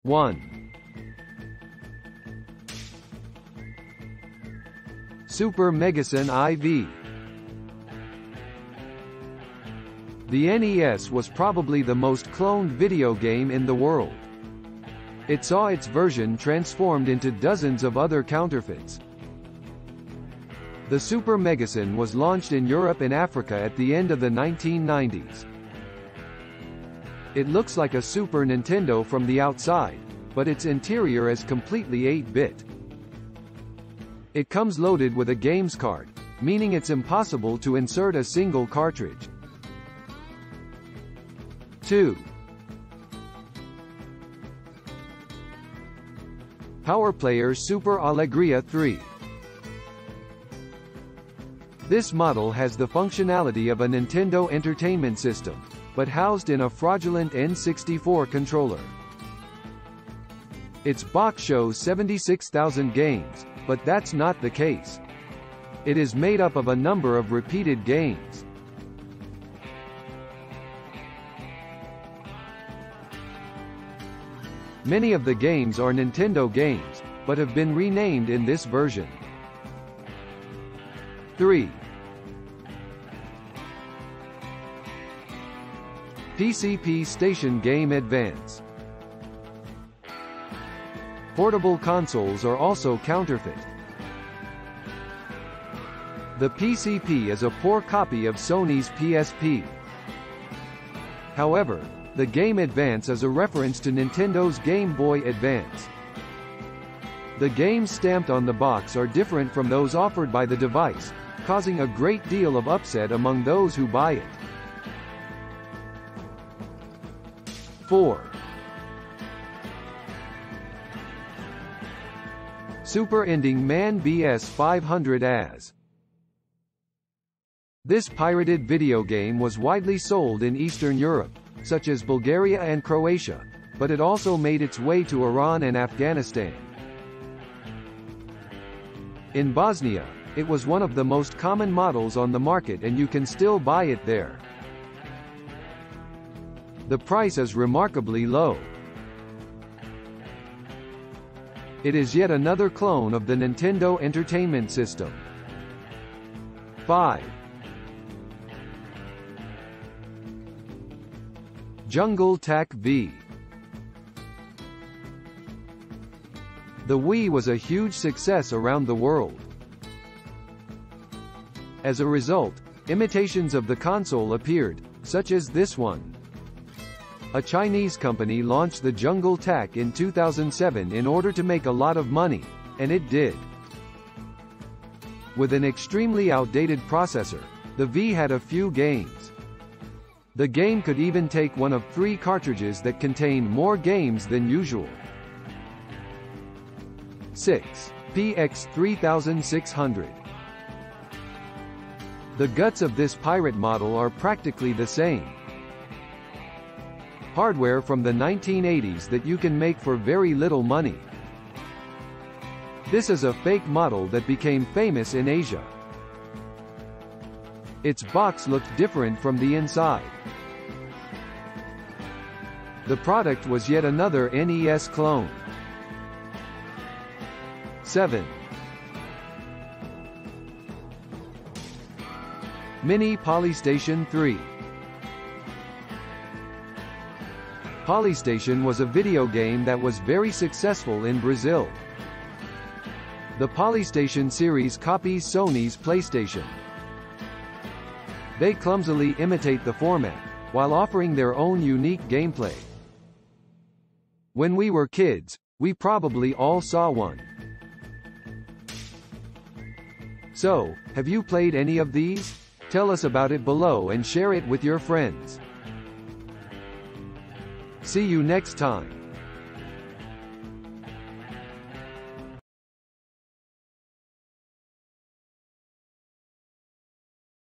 1. Super Megason IV. The NES was probably the most cloned video game in the world. It saw its version transformed into dozens of other counterfeits. The Super Megason was launched in Europe and Africa at the end of the 1990s. It looks like a Super Nintendo from the outside, but its interior is completely 8-bit. It comes loaded with a games card, meaning it's impossible to insert a single cartridge. 2. Power Player Super Alegria 3. This model has the functionality of a Nintendo Entertainment System, but housed in a fraudulent N64 controller. Its box shows 76,000 games, but that's not the case. It is made up of a number of repeated games. Many of the games are Nintendo games, but have been renamed in this version. 3. PCP Station Game Advance. Portable consoles are also counterfeit. The PCP is a poor copy of Sony's PSP. However, the Game Advance is a reference to Nintendo's Game Boy Advance. The games stamped on the box are different from those offered by the device, causing a great deal of upset among those who buy it. 4. Super Ending Man BS 500 AS. This pirated video game was widely sold in Eastern Europe, such as Bulgaria and Croatia, but it also made its way to Iran and Afghanistan. In Bosnia, it was one of the most common models on the market and you can still buy it there. The price is remarkably low. It is yet another clone of the Nintendo Entertainment System. 5. Jungle Tak V. The Wii was a huge success around the world. As a result, imitations of the console appeared, such as this one. A Chinese company launched the Jungle Tak in 2007 in order to make a lot of money, and it did. With an extremely outdated processor, the V had a few games. The game could even take one of 3 cartridges that contained more games than usual. 6. PX 3600. The guts of this pirate model are practically the same. Hardware from the 1980s that you can make for very little money. This is a fake model that became famous in Asia. Its box looked different from the inside. The product was yet another NES clone. 7. Mini Polystation 3. Polystation was a video game that was very successful in Brazil. The Polystation series copies Sony's PlayStation. They clumsily imitate the format, while offering their own unique gameplay. When we were kids, we probably all saw one. So, have you played any of these? Tell us about it below and share it with your friends. See you next time.